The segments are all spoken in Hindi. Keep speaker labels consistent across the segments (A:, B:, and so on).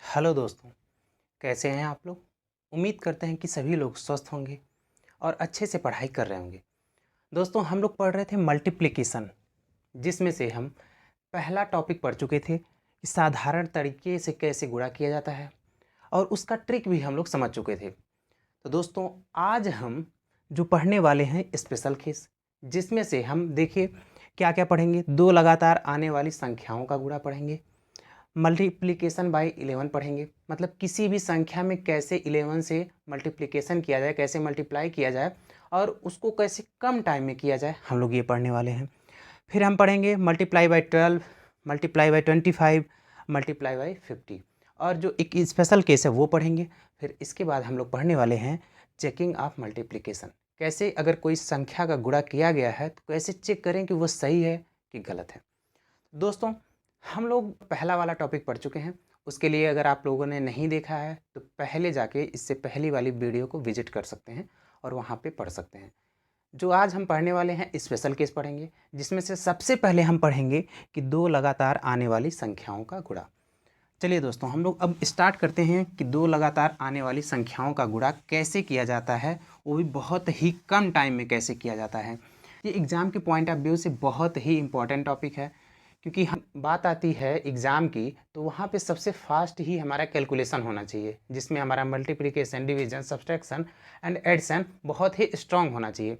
A: हेलो दोस्तों, कैसे हैं आप लोग। उम्मीद करते हैं कि सभी लोग स्वस्थ होंगे और अच्छे से पढ़ाई कर रहे होंगे। दोस्तों, हम लोग पढ़ रहे थे मल्टीप्लिकेशन, जिसमें से हम पहला टॉपिक पढ़ चुके थे कि साधारण तरीके से कैसे गुणा किया जाता है और उसका ट्रिक भी हम लोग समझ चुके थे। तो दोस्तों, आज हम जो पढ़ने वाले हैं स्पेशल केस, जिसमें से हम देखिए क्या क्या पढ़ेंगे। दो लगातार आने वाली संख्याओं का गुणा पढ़ेंगे, मल्टीप्लिकेशन बाय 11 पढ़ेंगे, मतलब किसी भी संख्या में कैसे 11 से मल्टीप्लिकेशन किया जाए, कैसे मल्टीप्लाई किया जाए और उसको कैसे कम टाइम में किया जाए, हम लोग ये पढ़ने वाले हैं। फिर हम पढ़ेंगे multiply by 12, multiply by 25, multiply by 50 और जो एक स्पेशल केस है वो पढ़ेंगे। फिर इसके बाद हम लोग पढ़ने वाले हैं चेकिंग ऑफ मल्टीप्लिकेशन, कैसे अगर कोई संख्या का गुणा किया गया है तो कैसे चेक करें कि वो सही है कि गलत है। दोस्तों, हम लोग पहला वाला टॉपिक पढ़ चुके हैं। उसके लिए अगर आप लोगों ने नहीं देखा है तो पहले जाके इससे पहली वाली वीडियो को विजिट कर सकते हैं और वहाँ पे पढ़ सकते हैं। जो आज हम पढ़ने वाले हैं स्पेशल केस पढ़ेंगे, जिसमें से सबसे पहले हम पढ़ेंगे कि दो लगातार आने वाली संख्याओं का गुणा। चलिए दोस्तों, हम लोग अब स्टार्ट करते हैं कि दो लगातार आने वाली संख्याओं का गुणा कैसे किया जाता है, वो भी बहुत ही कम टाइम में कैसे किया जाता है। ये एग्ज़ाम के पॉइंट ऑफ व्यू से बहुत ही इम्पॉर्टेंट टॉपिक है, क्योंकि हम बात आती है एग्ज़ाम की तो वहाँ पे सबसे फास्ट ही हमारा कैलकुलेशन होना चाहिए, जिसमें हमारा multiplication, division, subtraction and addition बहुत ही स्ट्रांग होना चाहिए।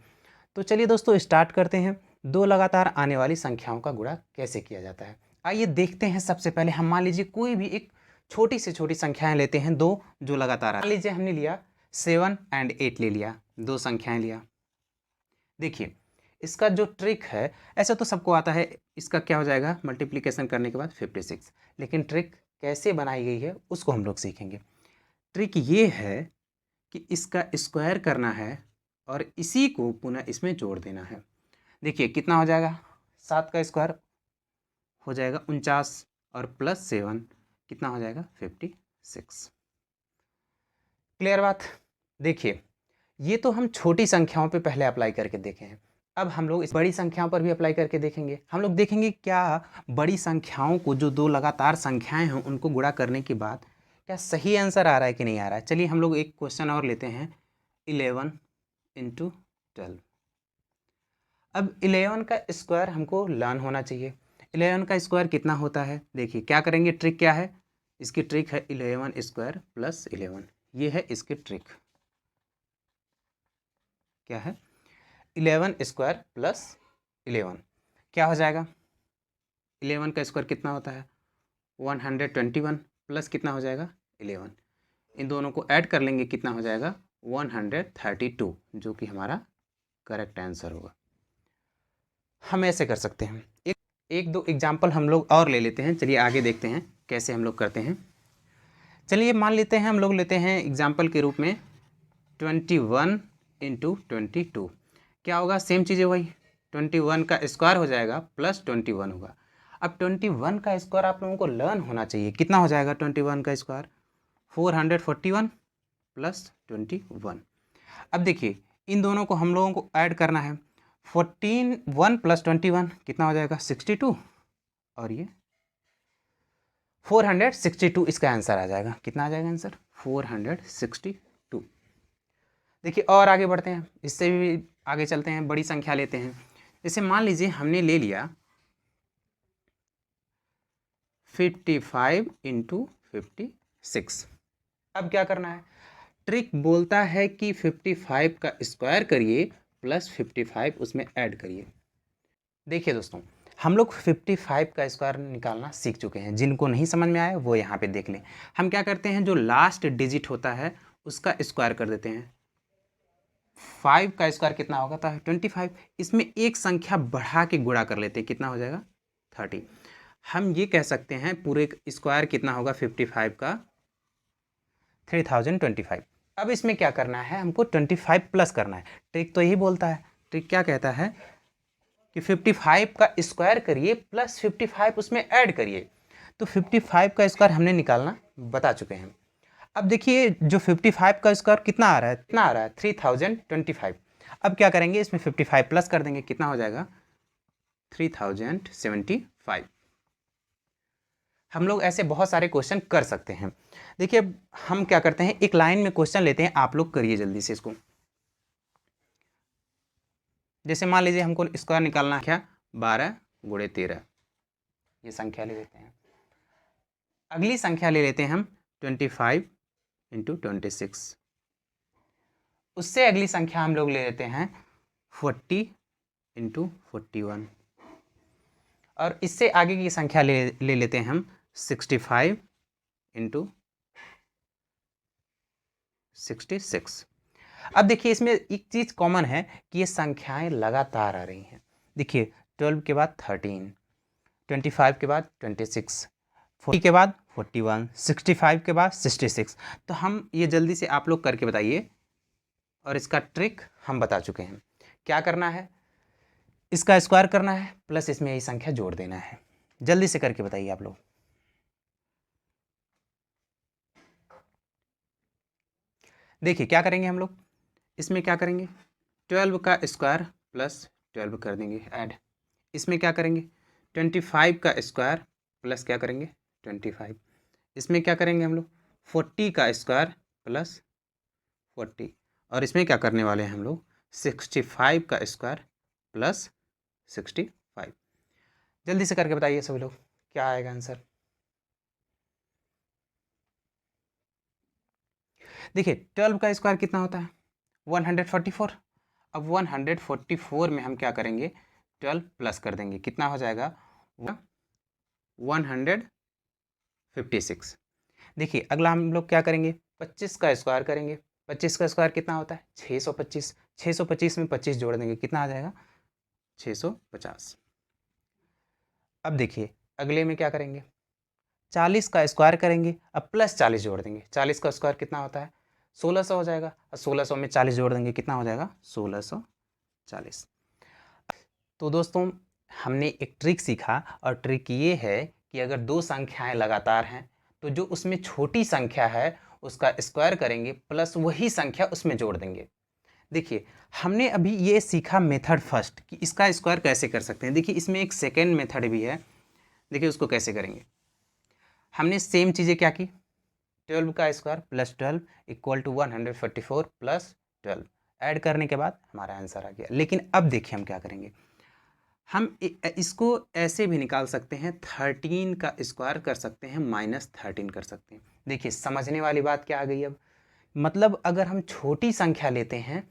A: तो चलिए दोस्तों, स्टार्ट करते हैं दो लगातार आने वाली संख्याओं का गुणा कैसे किया जाता है। आइए देखते हैं। सबसे पहले हम मान लीजिए कोई भी एक छोटी से छोटी संख्याएं लेते हैं, दो जो लगातार मान लीजिए हमने लिया 7 एंड 8 ले लिया, दो संख्याएं लिया। देखिए इसका जो ट्रिक है, ऐसा तो सबको आता है, इसका क्या हो जाएगा मल्टीप्लिकेशन करने के बाद 56, लेकिन ट्रिक कैसे बनाई गई है उसको हम लोग सीखेंगे। ट्रिक ये है कि इसका स्क्वायर करना है और इसी को पुनः इसमें जोड़ देना है। देखिए कितना हो जाएगा, 7 का स्क्वायर हो जाएगा 49 और प्लस 7 कितना हो जाएगा 56। क्लियर बात। देखिए ये तो हम छोटी संख्याओं पे पहले अप्लाई करके देखे हैं। अब हम लोग इस बड़ी संख्याओं पर भी अप्लाई करके देखेंगे। हम लोग देखेंगे क्या बड़ी संख्याओं को, जो दो लगातार संख्याएं हैं, उनको गुणा करने के बाद क्या सही आंसर आ रहा है कि नहीं आ रहा है। चलिए हम लोग एक क्वेश्चन और लेते हैं, 11 इंटू 12। अब 11 का स्क्वायर हमको लर्न होना चाहिए। 11 का स्क्वायर कितना होता है, देखिए क्या करेंगे, ट्रिक क्या है इसकी। ट्रिक है 11 स्क्वायर प्लस 11, ये है इसकी ट्रिक। क्या है 11 स्क्वायर प्लस 11 क्या हो जाएगा। 11 का स्क्वायर कितना होता है 121 प्लस कितना हो जाएगा 11, इन दोनों को ऐड कर लेंगे कितना हो जाएगा 132, जो कि हमारा करेक्ट आंसर होगा। हम ऐसे कर सकते हैं। एक दो एग्जाम्पल हम लोग और ले लेते हैं। चलिए आगे देखते हैं कैसे हम लोग करते हैं। चलिए मान लेते हैं, हम लोग लेते हैं एग्जाम्पल के रूप में 21 इंटू 22। क्या होगा, सेम चीज़ें वही, 21 का स्क्वायर हो जाएगा प्लस 21 होगा। अब 21 का स्क्वायर आप लोगों को लर्न होना चाहिए, कितना हो जाएगा 21 का स्क्वायर 441 प्लस 21। अब देखिए इन दोनों को हम लोगों को ऐड करना है, 1 प्लस 21 कितना हो जाएगा 62 और ये 462 इसका आंसर आ जाएगा। कितना आ जाएगा आंसर 462। देखिए और आगे बढ़ते हैं, इससे भी आगे चलते हैं, बड़ी संख्या लेते हैं। जैसे मान लीजिए हमने ले लिया 55 इंटू 56। अब क्या करना है, ट्रिक बोलता है कि 55 का स्क्वायर करिए प्लस 55 उसमें ऐड करिए। देखिए दोस्तों, हम लोग 55 का स्क्वायर निकालना सीख चुके हैं। जिनको नहीं समझ में आया वो यहाँ पे देख लें। हम क्या करते हैं, जो लास्ट डिजिट होता है उसका स्क्वायर कर देते हैं। 5 का स्क्वायर कितना होगा था 25, इसमें एक संख्या बढ़ा के गुणा कर लेते हैं, कितना हो जाएगा 30। हम ये कह सकते हैं पूरे स्क्वायर कितना होगा 55 का 3025। अब इसमें क्या करना है, हमको 25 प्लस करना है। ट्रिक तो यही बोलता है, ट्रिक क्या कहता है कि 55 का स्क्वायर करिए प्लस 55 उसमें ऐड करिए। तो 55 का स्क्वायर हमने निकालना बता चुके हैं। अब देखिए जो 55 का स्क्वायर कितना आ रहा है, 3025। अब क्या करेंगे, इसमें 55 प्लस कर देंगे, कितना हो जाएगा 3075। हम लोग ऐसे बहुत सारे क्वेश्चन कर सकते हैं। देखिए हम क्या करते हैं, एक लाइन में क्वेश्चन लेते हैं, आप लोग करिए जल्दी से इसको। जैसे मान लीजिए हमको स्क्वायर निकालना है, क्या 12 गुणे 13, ये संख्या ले लेते हैं। अगली संख्या ले लेते हैं हम 25 इंटू 26। उससे अगली संख्या हम लोग ले लेते हैं 40 इंटू 41। और इससे आगे की संख्या ले लेते हैं हम 65 इंटू 66। अब देखिए इसमें एक चीज़ कॉमन है कि ये संख्याएं लगातार आ रही हैं। देखिए 12 के बाद 13, 25 के बाद 26, 40 के बाद 41, 65 के बाद 66। तो हम ये जल्दी से आप लोग करके बताइए, और इसका ट्रिक हम बता चुके हैं। क्या करना है, इसका स्क्वायर करना है प्लस इसमें यही संख्या जोड़ देना है। जल्दी से करके बताइए आप लोग। देखिए क्या करेंगे हम लोग, इसमें क्या करेंगे 12 का स्क्वायर प्लस 12 कर देंगे ऐड। इसमें क्या करेंगे 25 का स्क्वायर प्लस क्या करेंगे 25। इसमें क्या करेंगे हम लोग 40 का स्क्वायर प्लस 40। और इसमें क्या करने वाले हैं हम लोग 65 का स्क्वायर प्लस 65। जल्दी से करके बताइए सभी लोग, क्या आएगा आंसर। देखिए 12 का स्क्वायर कितना होता है 144। अब 144 में हम क्या करेंगे 12 प्लस कर देंगे, कितना हो जाएगा 156। देखिए अगला हम लोग क्या करेंगे 25 का स्क्वायर करेंगे। 25 का स्क्वायर कितना होता है 625। 625 में 25 जोड़ देंगे, कितना आ जाएगा 650। अब देखिए अगले में क्या करेंगे 40 का स्क्वायर करेंगे, अब प्लस 40 जोड़ देंगे। 40 का स्क्वायर कितना होता है 1600 हो जाएगा, और 1600 में 40 जोड़ देंगे, कितना हो जाएगा 1640। तो दोस्तों हमने एक ट्रिक सीखा, और ट्रिक ये है कि अगर दो संख्याएं लगातार हैं तो जो उसमें छोटी संख्या है उसका स्क्वायर करेंगे प्लस वही संख्या उसमें जोड़ देंगे। देखिए हमने अभी ये सीखा मेथड फर्स्ट कि इसका स्क्वायर कैसे कर सकते हैं। देखिए इसमें एक सेकेंड मेथड भी है, देखिए उसको कैसे करेंगे। हमने सेम चीज़ें क्या की 12 का square plus 12 equal to 144 plus 12 add करने के बाद हमारा आंसर आ गया। लेकिन अब देखिए हम क्या करेंगे, हम इसको ऐसे भी निकाल सकते हैं 13 का स्क्वायर कर सकते हैं माइनस 13 कर सकते हैं। देखिए समझने वाली बात क्या आ गई अब, मतलब अगर हम छोटी संख्या लेते हैं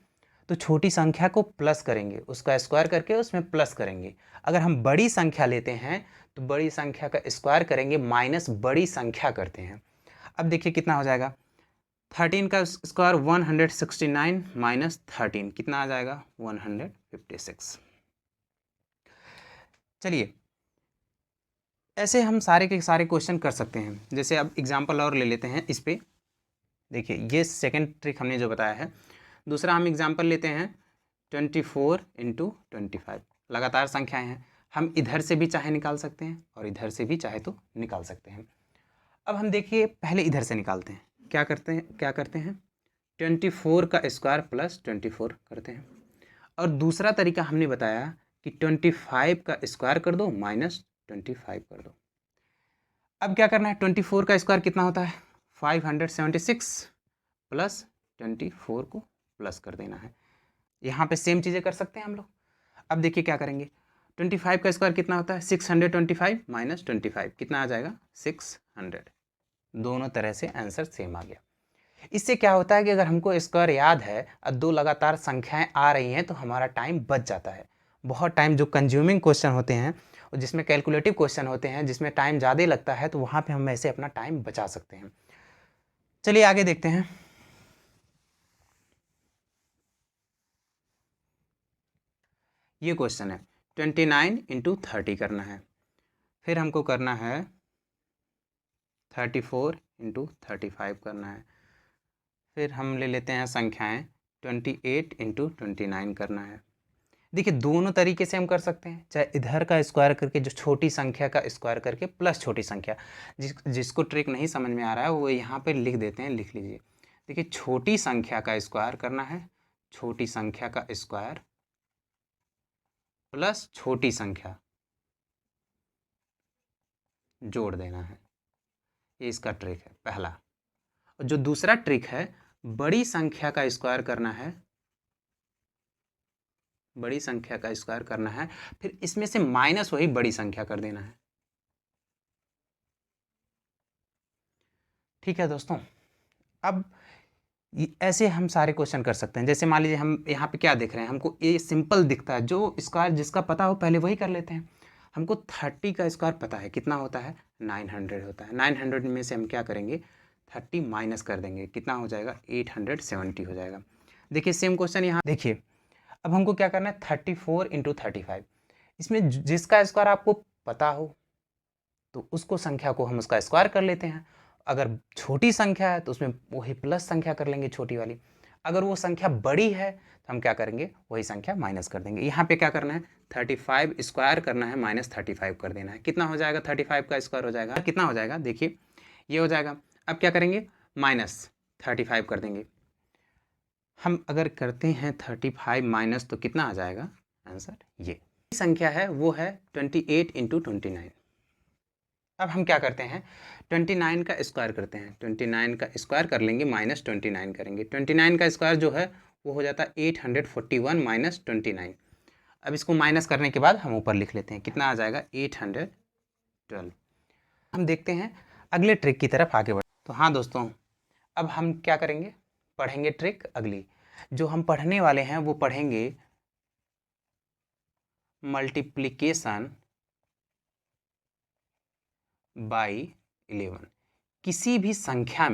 A: तो छोटी संख्या को प्लस करेंगे, उसका स्क्वायर करके उसमें प्लस करेंगे। अगर हम बड़ी संख्या लेते हैं तो बड़ी संख्या का स्क्वायर करेंगे माइनस बड़ी संख्या करते हैं। अब देखिए कितना हो जाएगा 13 का स्क्वायर 169 माइनस 13 कितना आ जाएगा 156। चलिए ऐसे हम सारे के सारे क्वेश्चन कर सकते हैं। जैसे अब एग्जांपल और ले लेते हैं इस पे। देखिए ये सेकंड ट्रिक हमने जो बताया है। दूसरा हम एग्जांपल लेते हैं 24 इंटू 25। लगातार संख्याएं हैं, हम इधर से भी चाहे निकाल सकते हैं और इधर से भी चाहे तो निकाल सकते हैं। अब हम देखिए पहले इधर से निकालते हैं। क्या करते हैं 24 का स्क्वायर प्लस 24 करते हैं। और दूसरा तरीका हमने बताया कि 25 का स्क्वायर कर दो माइनस 25 कर दो। अब क्या करना है 24 का स्क्वायर कितना होता है 576 प्लस 24 को प्लस कर देना है। यहाँ पे सेम चीज़ें कर सकते हैं हम लोग। अब देखिए क्या करेंगे 25 का स्क्वायर कितना होता है 625 माइनस 25 कितना आ जाएगा 600। दोनों तरह से आंसर सेम आ गया। इससे क्या होता है कि अगर हमको स्क्वायर याद है और दो लगातार संख्याएं आ रही हैं तो हमारा टाइम बच जाता है। बहुत टाइम जो कंज्यूमिंग क्वेश्चन होते हैं और जिसमें कैलकुलेटिव क्वेश्चन होते हैं जिसमें टाइम ज़्यादा लगता है तो वहाँ पे हम ऐसे अपना टाइम बचा सकते हैं। चलिए आगे देखते हैं। ये क्वेश्चन है 29 इंटू 30 करना है, फिर हमको करना है 34 इंटू 35 करना है, फिर हम ले लेते हैं संख्याएं 28 इंटू 29 करना है। देखिए दोनों तरीके से हम कर सकते हैं, चाहे इधर का स्क्वायर करके जो छोटी संख्या का स्क्वायर करके प्लस छोटी संख्या। जिसको ट्रिक नहीं समझ में आ रहा है वो यहाँ पे लिख देते हैं, लिख लीजिए। देखिए छोटी संख्या का स्क्वायर करना है, छोटी संख्या का स्क्वायर प्लस छोटी संख्या जोड़ देना है। ये इसका ट्रिक है पहला। और जो दूसरा ट्रिक है, बड़ी संख्या का स्क्वायर करना है, बड़ी संख्या का स्क्वायर करना है, फिर इसमें से माइनस वही बड़ी संख्या कर देना है। ठीक है दोस्तों, अब ऐसे हम सारे क्वेश्चन कर सकते हैं। जैसे मान लीजिए हम यहाँ पे क्या देख रहे हैं, हमको ये सिंपल दिखता है, जो स्क्वायर जिसका पता हो पहले वही कर लेते हैं। हमको 30 का स्क्वायर पता है, कितना होता है, 900 होता है। 900 में से हम क्या करेंगे, 30 माइनस कर देंगे, कितना हो जाएगा, 870 हो जाएगा। देखिए सेम क्वेश्चन यहाँ देखिए, अब हमको क्या करना है, 34 × 35। इसमें जिसका स्क्वायर आपको पता हो तो उसको संख्या को हम उसका स्क्वायर कर लेते हैं। अगर छोटी संख्या है तो उसमें वही प्लस संख्या कर लेंगे छोटी वाली। अगर वो संख्या बड़ी है तो हम क्या करेंगे, वही संख्या माइनस कर देंगे। यहाँ पे क्या करना है, 35 स्क्वायर करना है, माइनस 35 कर देना है। कितना हो जाएगा, 35 का स्क्वायर हो जाएगा, कितना हो जाएगा, देखिए ये हो जाएगा। अब क्या करेंगे, माइनस 35 कर देंगे। हम अगर करते हैं 35 माइनस तो कितना आ जाएगा आंसर, ये संख्या है वो है 28 × 29। अब हम क्या करते हैं, 29 का स्क्वायर करते हैं। 29 का स्क्वायर कर लेंगे, माइनस 29 करेंगे। 29 का स्क्वायर जो है वो हो जाता है 841 माइनस 29। अब इसको माइनस करने के बाद हम ऊपर लिख लेते हैं, कितना आ जाएगा, 812। हम देखते हैं अगले ट्रिक की तरफ आगे बढ़। तो हाँ दोस्तों, अब हम क्या करेंगे, पढ़ेंगे ट्रिक अगली। जो हम पढ़ने वाले हैं वो पढ़ेंगे मल्टीप्लिकेशन बाई 11। किसी भी संख्या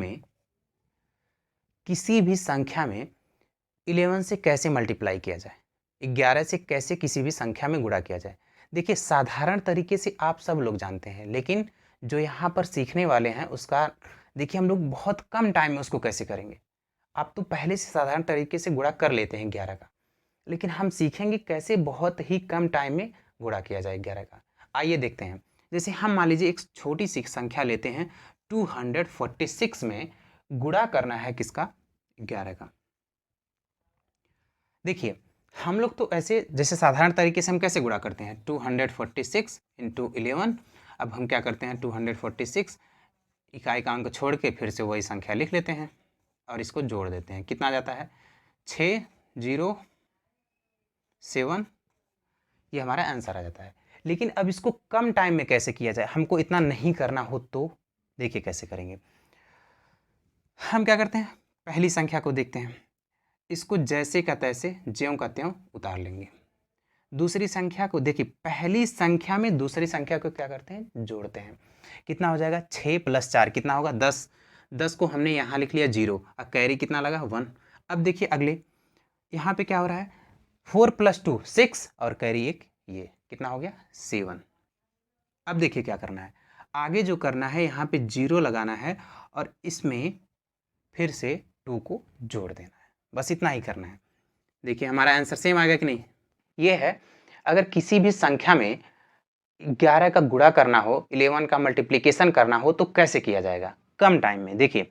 A: में 11 से कैसे मल्टीप्लाई किया जाए, 11 से कैसे किसी भी संख्या में गुणा किया जाए। देखिए साधारण तरीके से आप सब लोग जानते हैं, लेकिन जो यहाँ पर सीखने वाले हैं उसका देखिए हम लोग बहुत कम टाइम में उसको कैसे करेंगे। आप तो पहले से साधारण तरीके से गुणा कर लेते हैं 11 का, लेकिन हम सीखेंगे कैसे बहुत ही कम टाइम में गुणा किया जाए 11 का। आइए देखते हैं। जैसे हम मान लीजिए एक छोटी सी संख्या लेते हैं, 246 में गुणा करना है किसका, 11 का। देखिए हम लोग तो ऐसे जैसे साधारण तरीके से हम कैसे गुणा करते हैं, 246 × 11। अब हम क्या करते हैं, 246 इकाई का अंक छोड़ के फिर से वही संख्या लिख लेते हैं और इसको जोड़ देते हैं। कितना आ जाता है, 607। ये हमारा आंसर आ जाता है। लेकिन अब इसको कम टाइम में कैसे किया जाए, हमको इतना नहीं करना हो तो देखिए कैसे करेंगे। हम क्या करते हैं, पहली संख्या को देखते हैं, इसको जैसे का तैसे ज्यों का त्यों उतार लेंगे। दूसरी संख्या को देखिए, पहली संख्या में दूसरी संख्या को क्या करते हैं, जोड़ते हैं। कितना हो जाएगा, 6 + 4 कितना होगा, 10। 10 को हमने यहाँ लिख लिया 0, अब कैरी कितना लगा, 1। अब देखिए अगले यहाँ पे क्या हो रहा है, 4 + 2 6 और कैरी 1, ये कितना हो गया, 7। अब देखिए क्या करना है, आगे जो करना है यहाँ पे 0 लगाना है और इसमें फिर से 2 को जोड़ देना है, बस इतना ही करना है। देखिए हमारा आंसर सेम आ गया कि नहीं। ये है, अगर किसी भी संख्या में 11 का गुणा करना हो, 11 का मल्टीप्लिकेशन करना हो तो कैसे किया जाएगा कम टाइम में। देखिए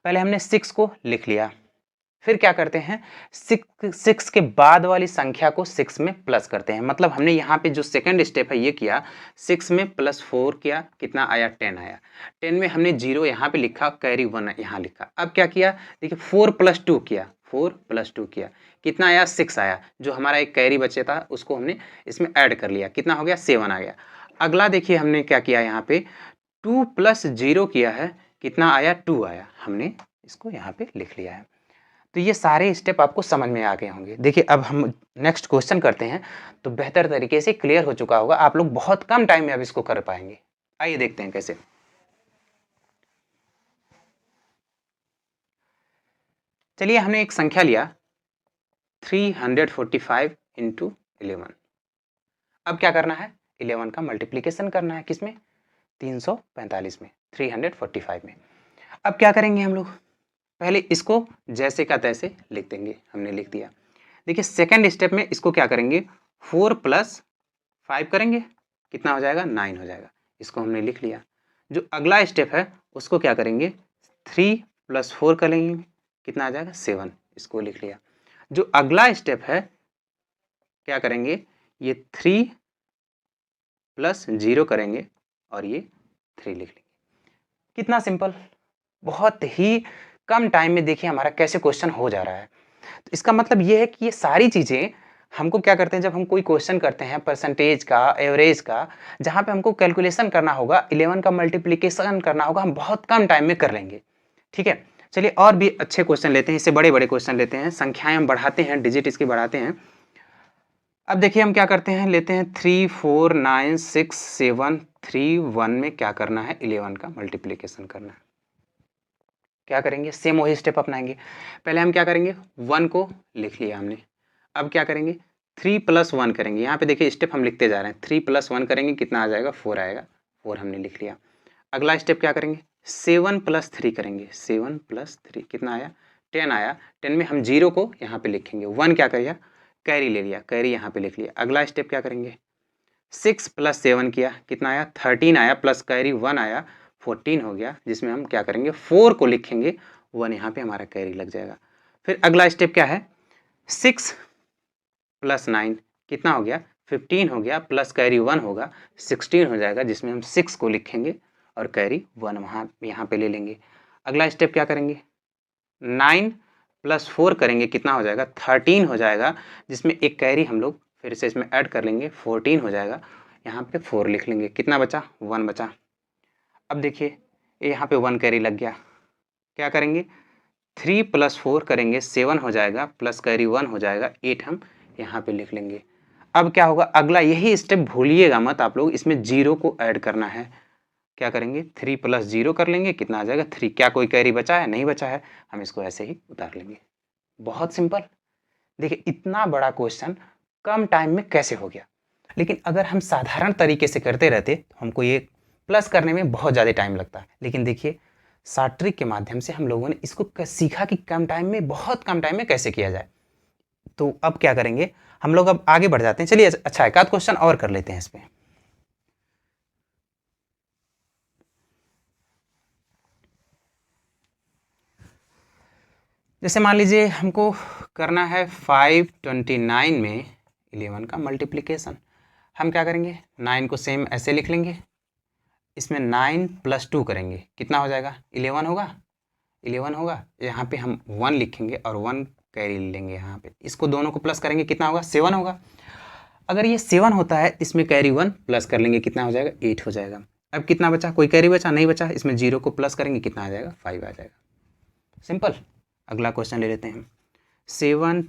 A: पहले हमने 6 को लिख लिया, फिर क्या करते हैं, 6 के बाद वाली संख्या को 6 में प्लस करते हैं। मतलब हमने यहाँ पे जो सेकंड स्टेप है ये किया, 6 में +4 किया, कितना आया, 10 आया। 10 में हमने 0 यहाँ पे लिखा, कैरी 1 यहाँ लिखा। अब क्या किया, देखिए 4 + 2 किया, 4 + 2 किया, कितना आया, 6 आया। जो हमारा एक कैरी बचे था उसको हमने इसमें ऐड कर लिया, कितना हो गया, 7 आ गया। अगला देखिए हमने क्या किया, यहाँ पे 2 + 0 किया है, कितना आया, 2 आया। हमने इसको यहाँ पे लिख लिया है। तो ये सारे स्टेप आपको समझ में आ गए होंगे। देखिए अब हम नेक्स्ट क्वेश्चन करते हैं तो बेहतर तरीके से क्लियर हो चुका होगा, आप लोग बहुत कम टाइम में अब इसको कर पाएंगे। आइए देखते हैं कैसे। चलिए हमने एक संख्या लिया 345 × 11। अब क्या करना है, 11 का मल्टीप्लिकेशन करना है, किसमें, 345 में, 345 में। अब क्या करेंगे हम लोग, पहले इसको जैसे का तैसे लिख देंगे, हमने लिख दिया। देखिए सेकंड स्टेप में इसको क्या करेंगे, 4 + 5 करेंगे, कितना हो जाएगा, 9 हो जाएगा। इसको हमने लिख लिया। जो अगला स्टेप है उसको क्या करेंगे, 3 + 4 करेंगे, कितना आ जाएगा, 7। इसको लिख लिया। जो अगला स्टेप है क्या करेंगे, ये 3 + 0 करेंगे और ये 3 लिख लेंगे। कितना सिंपल, बहुत ही कम टाइम में देखिए हमारा कैसे क्वेश्चन हो जा रहा है। तो इसका मतलब ये है कि ये सारी चीज़ें हमको क्या करते हैं, जब हम कोई क्वेश्चन करते हैं परसेंटेज का, एवरेज का, जहाँ पे हमको कैलकुलेशन करना होगा, 11 का मल्टीप्लिकेशन करना होगा, हम बहुत कम टाइम में कर लेंगे। ठीक है, चलिए और भी अच्छे क्वेश्चन लेते हैं, इससे बड़े बड़े क्वेश्चन लेते हैं, संख्याएं हम बढ़ाते हैं, डिजिट इसकी बढ़ाते हैं। अब देखिए हम क्या करते हैं, लेते हैं 3 4 9 6 7 3 1 में क्या करना है, 11 का मल्टीप्लिकेशन करना है। क्या करेंगे, सेम वही स्टेप अपनाएंगे। पहले हम क्या करेंगे, 1 को लिख लिया हमने। अब क्या करेंगे, 3 + 1 करेंगे। यहाँ पे देखिए स्टेप हम लिखते जा रहे हैं। 3 + 1 करेंगे, कितना आ जाएगा, 4 आएगा। 4 हमने लिख लिया। अगला स्टेप क्या करेंगे, 7 + 3 करेंगे। 7 + 3 कितना आया, 10 आया। 10 में हम 0 को यहाँ पे लिखेंगे। 1 क्या करिए, कैरी ले लिया, कैरी यहाँ पे लिख लिया। अगला स्टेप क्या करेंगे, 6 + 7 किया, कितना आया, 13 आया, प्लस कैरी 1 आया, 14 हो गया, जिसमें हम क्या करेंगे, 4 को लिखेंगे, 1 यहाँ पे हमारा कैरी लग जाएगा। फिर अगला स्टेप क्या है, 6 + 9 कितना हो गया, 15 हो गया, प्लस कैरी 1 होगा, 16 हो जाएगा, जिसमें हम 6 को लिखेंगे और कैरी 1 वहाँ यहाँ पे ले लेंगे। अगला स्टेप क्या करेंगे, 9 + 4 करेंगे, कितना हो जाएगा, 13 हो जाएगा, जिसमें एक कैरी हम लोग फिर से इसमें ऐड कर लेंगे, 14 हो जाएगा। यहाँ पे 4 लिख लेंगे, कितना बचा, 1 बचा। अब देखिए यहाँ पे 1 कैरी लग गया, क्या करेंगे, 3 + 4 करेंगे, 7 हो जाएगा, प्लस कैरी 1 हो जाएगा, 8 हम यहाँ पे लिख लेंगे। अब क्या होगा, अगला यही स्टेप भूलिएगा मत आप लोग, इसमें 0 को ऐड करना है। क्या करेंगे, 3 + 0 कर लेंगे, कितना आ जाएगा, 3। क्या कोई कैरी बचा है, नहीं बचा है, हम इसको ऐसे ही उतार लेंगे। बहुत सिंपल। देखिए इतना बड़ा क्वेश्चन कम टाइम में कैसे हो गया। लेकिन अगर हम साधारण तरीके से करते रहते तो हमको ये प्लस करने में बहुत ज़्यादा टाइम लगता है। लेकिन देखिए शॉर्ट ट्रिक के माध्यम से हम लोगों ने इसको सीखा कि कम टाइम में, बहुत कम टाइम में कैसे किया जाए। तो अब क्या करेंगे, हम लोग अब आगे बढ़ जाते हैं। चलिए अच्छा एक आध क्वेश्चन और कर लेते हैं इस पर। जैसे मान लीजिए हमको करना है 529 में 11 का मल्टीप्लिकेशन। हम क्या करेंगे, 9 को सेम ऐसे लिख लेंगे, इसमें 9 + 2 करेंगे, कितना हो जाएगा, 11 होगा। 11 होगा, यहाँ पे हम 1 लिखेंगे और 1 कैरी लेंगे यहाँ पे, इसको दोनों को प्लस करेंगे, कितना होगा, 7 होगा। अगर ये 7 होता है, इसमें कैरी 1 प्लस कर लेंगे, कितना हो जाएगा, 8 हो जाएगा। अब कितना बचा, कोई कैरी बचा, नहीं बचा, इसमें 0 को प्लस करेंगे, कितना आ जाएगा, 5 आ जाएगा। सिंपल। अगला क्वेश्चन ले लेते हैं, 7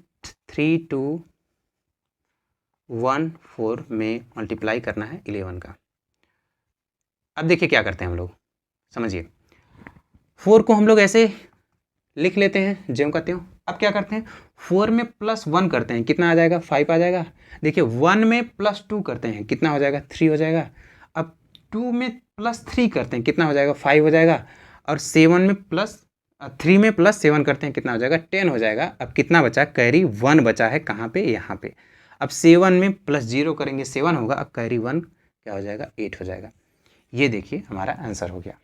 A: 3 2 1 4 में मल्टीप्लाई करना है 11 का। अब देखिए क्या करते हैं हम लोग, समझिए, 4 को हम लोग ऐसे लिख लेते हैं ज्यों का त्यों। अब क्या करते हैं, 4 में +1 करते हैं, कितना आ जाएगा, 5 आ जाएगा। देखिए 1 में +2 करते हैं, कितना हो जाएगा, 3 हो जाएगा। अब 2 में +3 करते हैं, कितना हो जाएगा, 5 हो जाएगा। और 3 में +7 करते हैं, कितना हो जाएगा, 10 हो जाएगा। अब कितना बचा, कैरी 1 बचा है, कहाँ पे, यहाँ पे। अब 7 में +0 करेंगे, 7 होगा। अब कैरी 1 क्या हो जाएगा, 8 हो जाएगा। ये देखिए हमारा आंसर हो गया।